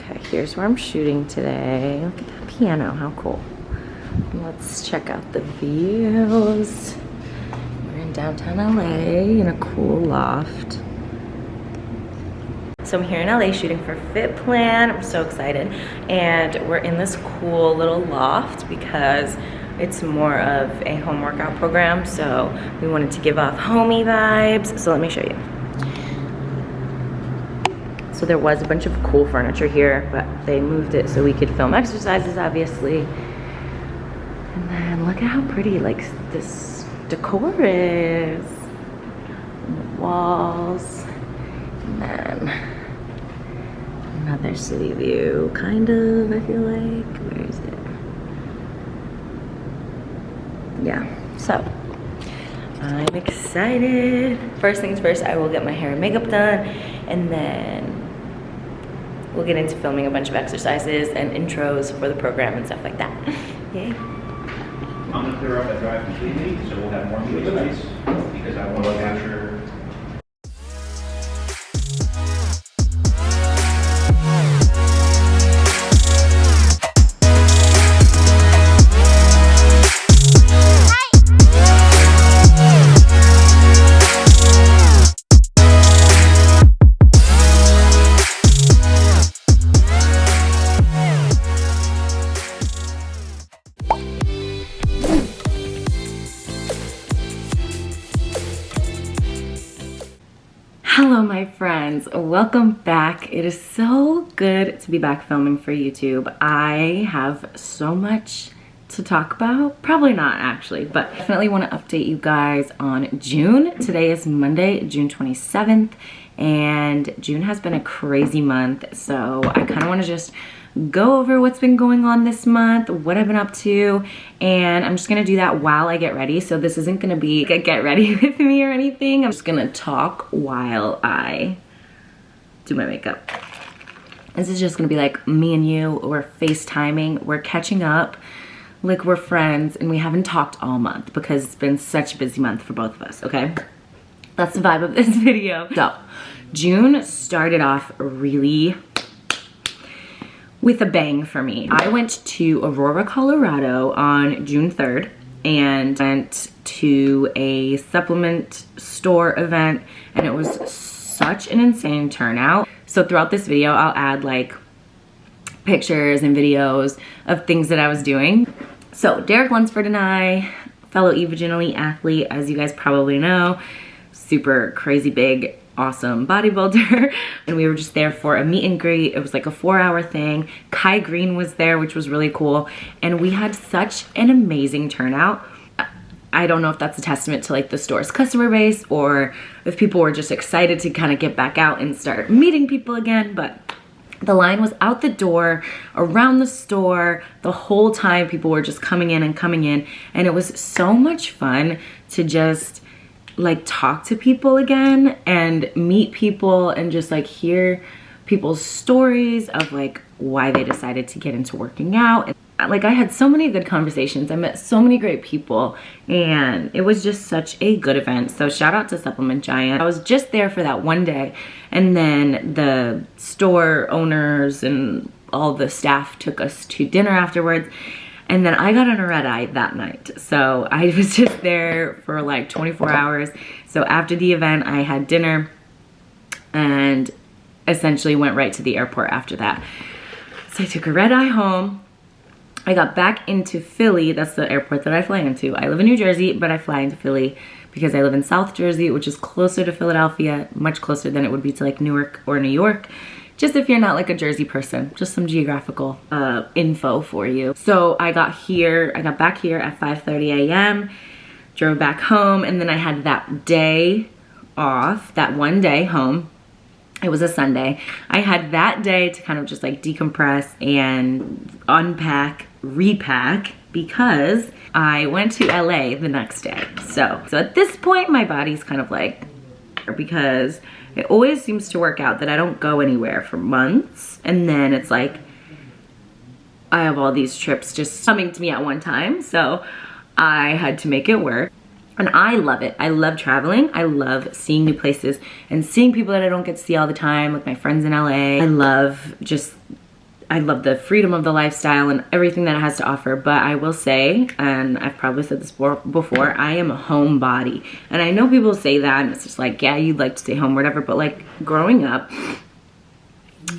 Okay, here's where I'm shooting today. Look at that piano, how cool. Let's check out the views. We're in downtown LA in a cool loft. So I'm here in LA shooting for Fit Plan. I'm so excited. And we're in this cool little loft because it's more of a home workout program. So we wanted to give off homey vibes. So let me show you. So there was a bunch of cool furniture here, but they moved it so we could film exercises, obviously. And then look at how pretty like this decor is. And the walls. And then another city view, kind of, I feel like. Where is it? Yeah, so I'm excited. First things first, I will get my hair and makeup done, and then we'll get into filming a bunch of exercises and intros for the program and stuff like that. Yay. I'm gonna clear up that drive completely, so we'll have more meeting space, because I want to capture. Hello my friends, welcome back. It is so good to be back filming for YouTube. I have so much to talk about. Probably not actually, but definitely want to update you guys on June. Today is Monday, June 27th, and June has been a crazy month. So I kind of want to just go over what's been going on this month, what I've been up to, and I'm just gonna do that while I get ready. So this isn't gonna be a get ready with me or anything. I'm just gonna talk while I do my makeup. This is just gonna be like me and you, we're FaceTiming, we're catching up, like we're friends, and we haven't talked all month because it's been such a busy month for both of us, okay? That's the vibe of this video. So, June started off really with a bang for me. I went to Aurora, Colorado on June 3rd and went to a supplement store event, and it was such an insane turnout. So throughout this video, I'll add like pictures and videos of things that I was doing. So Derek Lunsford and I, fellow Evogen Elite athlete, as you guys probably know, super crazy big, awesome bodybuilder, and we were just there for a meet and greet. It was like a 4-hour thing. Kai Green was there, which was really cool, and we had such an amazing turnout. I don't know if that's a testament to like the store's customer base or if people were just excited to kind of get back out and start meeting people again, but the line was out the door, around the store, the whole time. People were just coming in, and it was so much fun to just like talk to people again and meet people and just like hear people's stories of like why they decided to get into working out. And like I had so many good conversations. I met so many great people, and it was just such a good event. So shout out to Supplement Giant. I was just there for that one day, and then the store owners and all the staff took us to dinner afterwards. And then I got on a red eye that night. So I was just there for like 24 hours. So after the event, I had dinner and essentially went right to the airport after that. So I took a red eye home. I got back into Philly. That's the airport that I fly into. I live in New Jersey, but I fly into Philly because I live in South Jersey, which is closer to Philadelphia, much closer than it would be to like Newark or New York. Just if you're not like a Jersey person, just some geographical info for you. So I got back here at 5:30 a.m., drove back home, and then I had that day off, that one day home. It was a Sunday. I had that day to kind of just like decompress and unpack, repack, because I went to LA the next day. So at this point, my body's kind of like, because it always seems to work out that I don't go anywhere for months, and then it's like I have all these trips just coming to me at one time, so I had to make it work. And I love it. I love traveling. I love seeing new places and seeing people that I don't get to see all the time, like my friends in LA. I love just I love the freedom of the lifestyle and everything that it has to offer. But I will say, and I've probably said this before, I am a homebody. And I know people say that and it's just like, yeah, you'd like to stay home or whatever. But like growing up,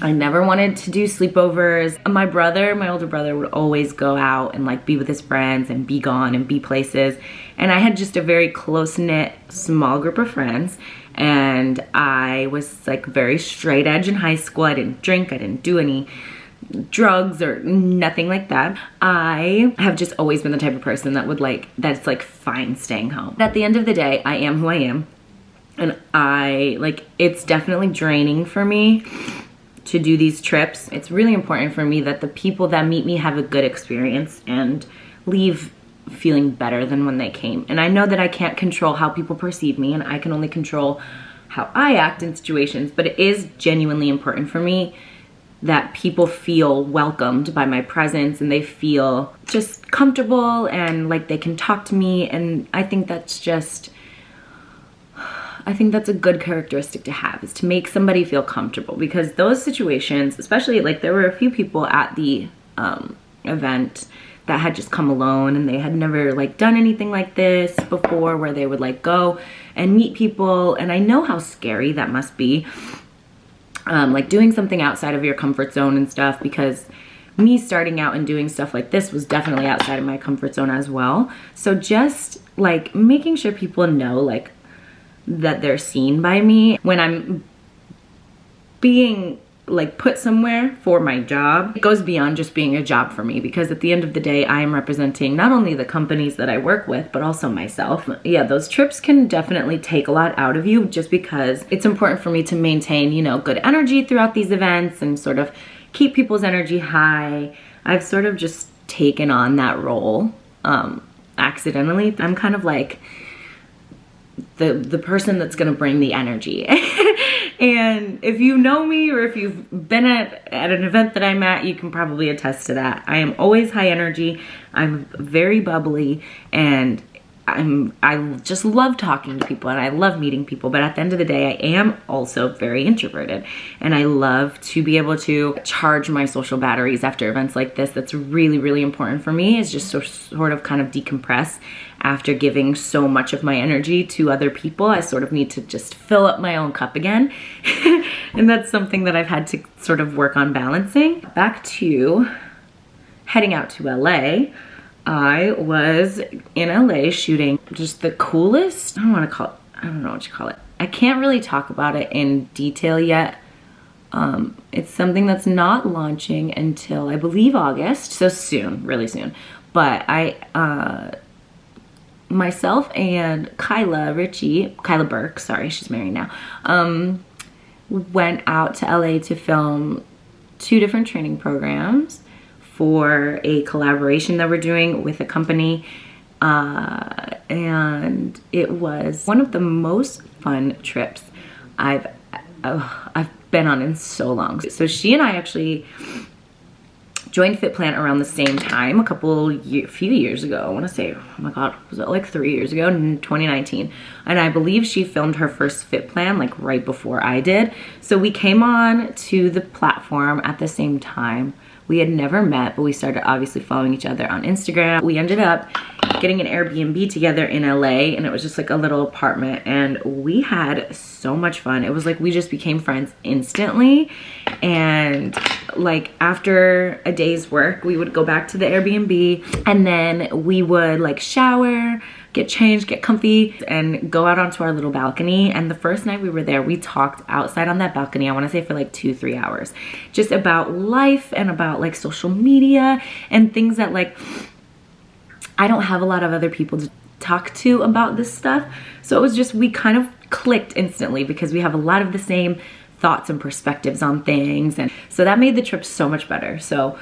I never wanted to do sleepovers. My older brother would always go out and like be with his friends and be gone and be places. And I had just a very close-knit, small group of friends. And I was like very straight edge in high school. I didn't drink, I didn't do any drugs or nothing like that. I have just always been the type of person that would like, that's like fine staying home. But at the end of the day, I am who I am. And it's definitely draining for me to do these trips. It's really important for me that the people that meet me have a good experience and leave feeling better than when they came. And I know that I can't control how people perceive me, and I can only control how I act in situations, but it is genuinely important for me that people feel welcomed by my presence and they feel just comfortable and like they can talk to me. And I think that's a good characteristic to have, is to make somebody feel comfortable, because those situations, especially like there were a few people at the event that had just come alone and they had never like done anything like this before, where they would like go and meet people. And I know how scary that must be, like doing something outside of your comfort zone and stuff, because me starting out and doing stuff like this was definitely outside of my comfort zone as well. So just like making sure people know like that they're seen by me when I'm being like put somewhere for my job. It goes beyond just being a job for me, because at the end of the day, I am representing not only the companies that I work with, but also myself. Yeah, those trips can definitely take a lot out of you, just because it's important for me to maintain, you know, good energy throughout these events and sort of keep people's energy high. I've sort of just taken on that role accidentally. I'm kind of like the person that's gonna bring the energy. And if you know me, or if you've been at an event that I'm at, you can probably attest to that. I am always high energy, I'm very bubbly, and I just love talking to people and I love meeting people. But at the end of the day, I am also very introverted, and I love to be able to charge my social batteries after events like this. That's really, really important for me, is just sort of kind of decompress. After giving so much of my energy to other people, I sort of need to just fill up my own cup again. And that's something that I've had to sort of work on balancing. Back to heading out to LA. I was in LA shooting just the coolest, I don't know what you call it. I can't really talk about it in detail yet. It's something that's not launching until I believe August, so soon, really soon. But myself and Kyla Burke, sorry, she's married now, went out to LA to film 2 different training programs for a collaboration that we're doing with a company. And it was one of the most fun trips I've been on in so long. So she and I actually joined FitPlant around the same time, few years ago. I want to say, oh my God, was it like 3 years ago, in 2019? And I believe she filmed her first FitPlant like right before I did. So we came on to the platform at the same time. We had never met, but we started obviously following each other on Instagram. We ended up getting an Airbnb together in LA, and it was just like a little apartment, and we had so much fun. It was like we just became friends instantly. And like after a day's work, we would go back to the Airbnb, and then we would like shower, get changed, get comfy, and go out onto our little balcony. And the first night we were there, we talked outside on that balcony, I want to say for like 2-3 hours, just about life and about like social media and things that like I don't have a lot of other people to talk to about this stuff. So it was just, we kind of clicked instantly because we have a lot of the same thoughts and perspectives on things. And so that made the trip so much better. So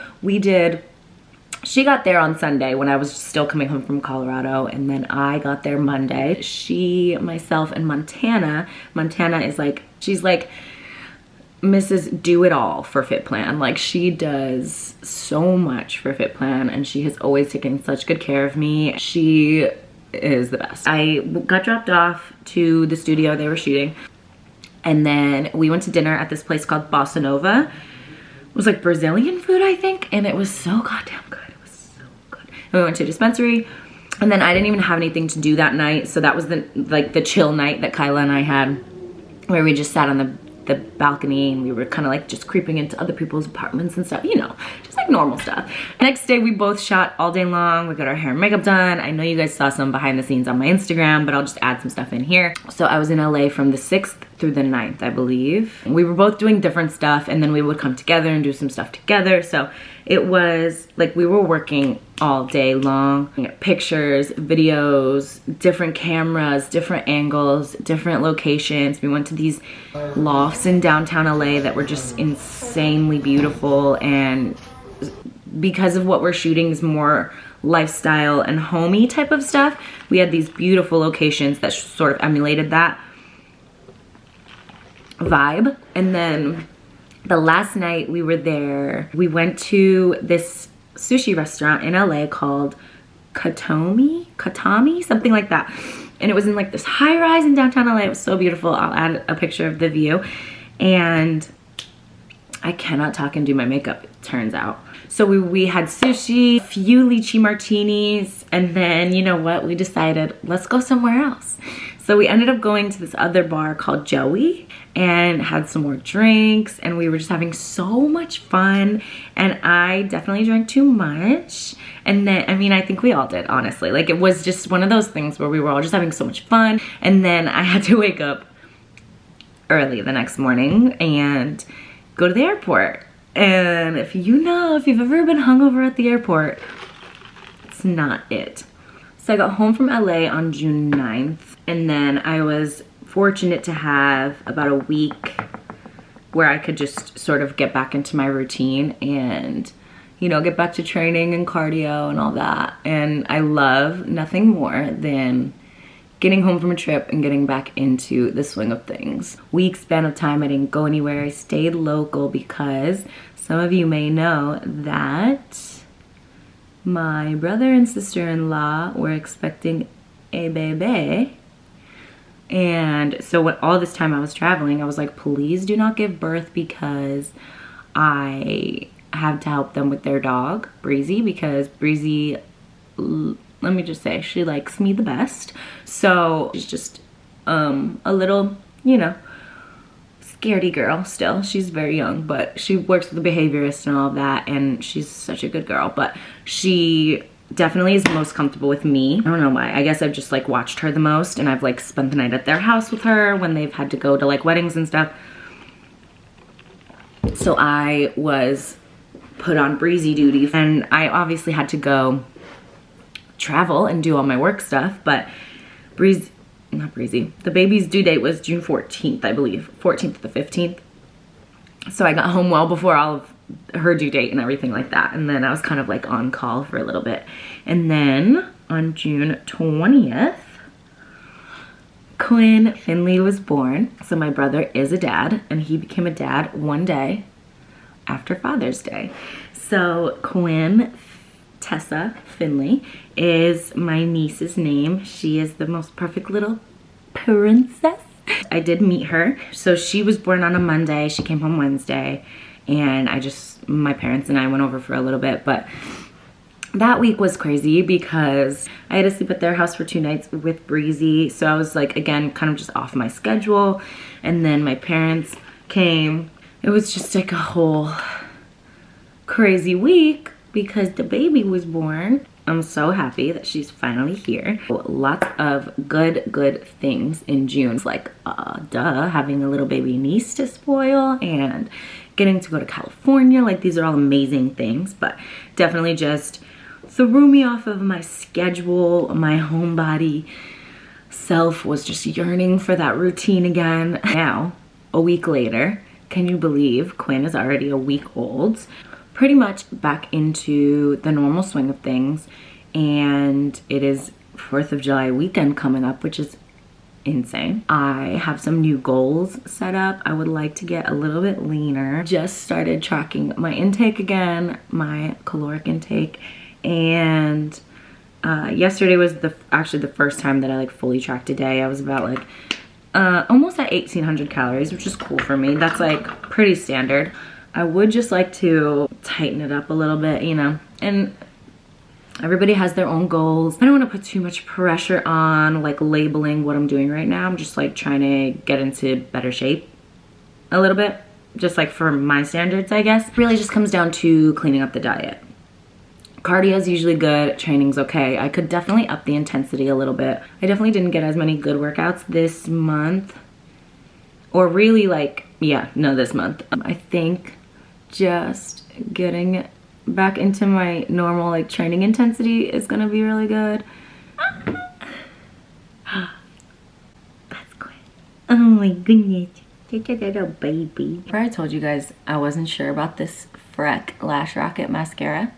she got there on Sunday when I was still coming home from Colorado, and then I got there Monday. She, myself, and Montana is like, she's like Mrs. Do It All for FitPlan. Like, she does so much for FitPlan, and she has always taken such good care of me. She is the best. I got dropped off to the studio they were shooting, and then we went to dinner at this place called Bossa Nova, was like Brazilian food, I think, and it was so goddamn good. It was so good. And we went to a dispensary, and then I didn't even have anything to do that night, so that was the chill night that Kyla and I had, where we just sat on the balcony and we were kind of like just creeping into other people's apartments and stuff, you know, just like normal stuff. Next day we both shot all day long. We got our hair and makeup done. I know you guys saw some behind the scenes on my Instagram, but I'll just add some stuff in here. So I was in LA from the 6th through the 9th, I believe. We were both doing different stuff, and then we would come together and do some stuff together. So it was like we were working all day long. Pictures, videos, different cameras, different angles, different locations. We went to these lofts in downtown LA that were just insanely beautiful, and because of what we're shooting is more lifestyle and homey type of stuff, we had these beautiful locations that sort of emulated that vibe. And then the last night we were there, we went to this sushi restaurant in LA called Katami, something like that. And it was in like this high rise in downtown LA. It was so beautiful. I'll add a picture of the view. And I cannot talk and do my makeup, it turns out. So we had sushi, a few lychee martinis, and then you know what? We decided, let's go somewhere else. So we ended up going to this other bar called Joey and had some more drinks, and we were just having so much fun. And I definitely drank too much. And then, I mean, I think we all did, honestly. Like, it was just one of those things where we were all just having so much fun. And then I had to wake up early the next morning and go to the airport. And if you've ever been hungover at the airport, it's not it. So I got home from LA on June 9th, and then I was fortunate to have about a week where I could just sort of get back into my routine and, you know, get back to training and cardio and all that. And I love nothing more than getting home from a trip and getting back into the swing of things. Week span of time, I didn't go anywhere. I stayed local because some of you may know that my brother and sister-in-law were expecting a baby. And so when all this time I was traveling, I was like, please do not give birth, because I have to help them with their dog, Breezy, because Breezy, let me just say, she likes me the best. So she's just a little, you know, scaredy girl still. She's very young, but she works with a behaviorist and all of that, and she's such a good girl. But she definitely is most comfortable with me. I don't know why. I guess I've just like watched her the most, and I've like spent the night at their house with her when they've had to go to like weddings and stuff. So I was put on Breezy duty, and I obviously had to go travel and do all my work stuff, but the baby's due date was June 14th, I believe, 14th to the 15th. So I got home well before all of her due date and everything like that. And then I was kind of like on call for a little bit. And then on June 20th, Quinn Finley was born. So my brother is a dad, and he became a dad one day after Father's Day. So Quinn Tessa Finley is my niece's name. She is the most perfect little princess. I did meet her. So she was born on a Monday. She came home Wednesday, and my parents and I went over for a little bit, but that week was crazy because I had to sleep at their house for 2 nights with Breezy. So I was like, again, kind of just off my schedule. And then my parents came. It was just like a whole crazy week because the baby was born. I'm so happy that she's finally here. Lots of good things in June. It's like, having a little baby niece to spoil and getting to go to California. Like, these are all amazing things, but definitely just threw me off of my schedule. My homebody self was just yearning for that routine again. Now, a week later, can you believe Quinn is already a week old? Pretty much back into the normal swing of things, and it is 4th of July weekend coming up, which is insane. I have some new goals set up. I would like to get a little bit leaner. Just started tracking my intake again, my caloric intake, and yesterday was actually the first time that I like fully tracked a day. I was about like almost at 1,800 calories, which is cool for me. That's like pretty standard. I would just like to tighten it up a little bit, you know, and everybody has their own goals. I don't want to put too much pressure on like labeling what I'm doing right now. I'm just like trying to get into better shape a little bit, just like for my standards, I guess. It really just comes down to cleaning up the diet. Cardio is usually good, training's okay. I could definitely up the intensity a little bit. I definitely didn't get as many good workouts this month, or really like, yeah, no, this month. I think just getting back into my normal like training intensity is gonna be really good. That's good. Oh my goodness. Take a little baby. Before I told you guys I wasn't sure about this Freck Lash Rocket mascara.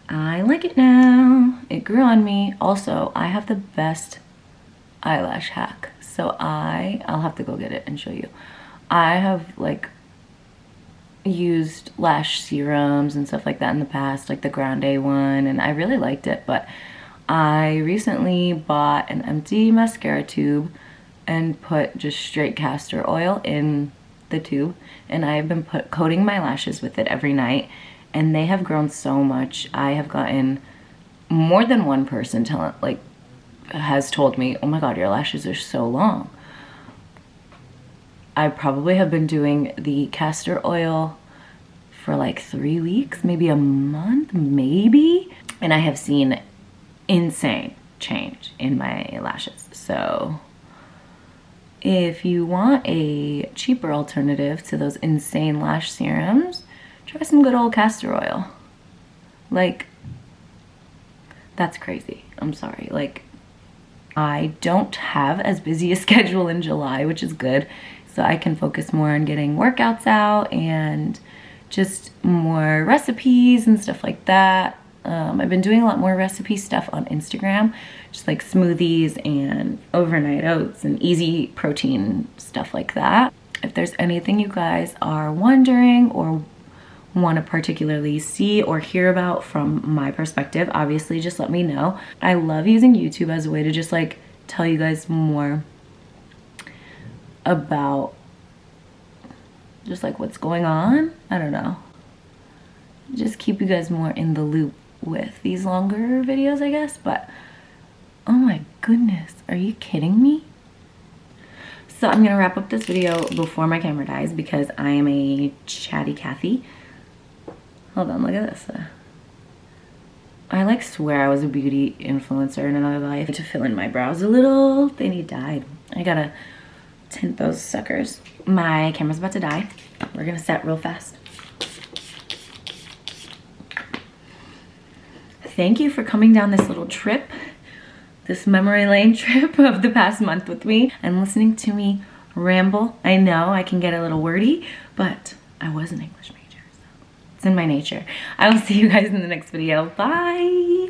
I like it now. It grew on me. Also, I have the best eyelash hack. So I'll have to go get it and show you. I have like used lash serums and stuff like that in the past, like the Grande one, and I really liked it, but I recently bought an empty mascara tube and put just straight castor oil in the tube, and I've been coating my lashes with it every night, and they have grown so much. I have gotten more than one person has told me, oh my god, your lashes are so long. I probably have been doing the castor oil for like 3 weeks, maybe a month, maybe, and I have seen insane change in my lashes. So if you want a cheaper alternative to those insane lash serums, try some good old castor oil. Like, that's crazy. I'm sorry. Like, I don't have as busy a schedule in July, which is good. So I can focus more on getting workouts out and just more recipes and stuff like that. I've been doing a lot more recipe stuff on Instagram, just like smoothies and overnight oats and easy protein stuff like that. If there's anything you guys are wondering or want to particularly see or hear about from my perspective, obviously just let me know. I love using YouTube as a way to just like tell you guys more about just like what's going on. I don't know. Just keep you guys more in the loop with these longer videos, I guess. But oh my goodness, are you kidding me? So I'm gonna wrap up this video before my camera dies because I am a chatty Cathy. Hold on, look at this. I like swear I was a beauty influencer in another life. To fill in my brows a little, they need dyed. I gotta tint those suckers. My camera's about to die. We're gonna set real fast. Thank you for coming down this little trip, this memory lane trip of the past month with me and listening to me ramble. I know I can get a little wordy, but I was an English major, so it's in my nature. I will see you guys in the next video. Bye.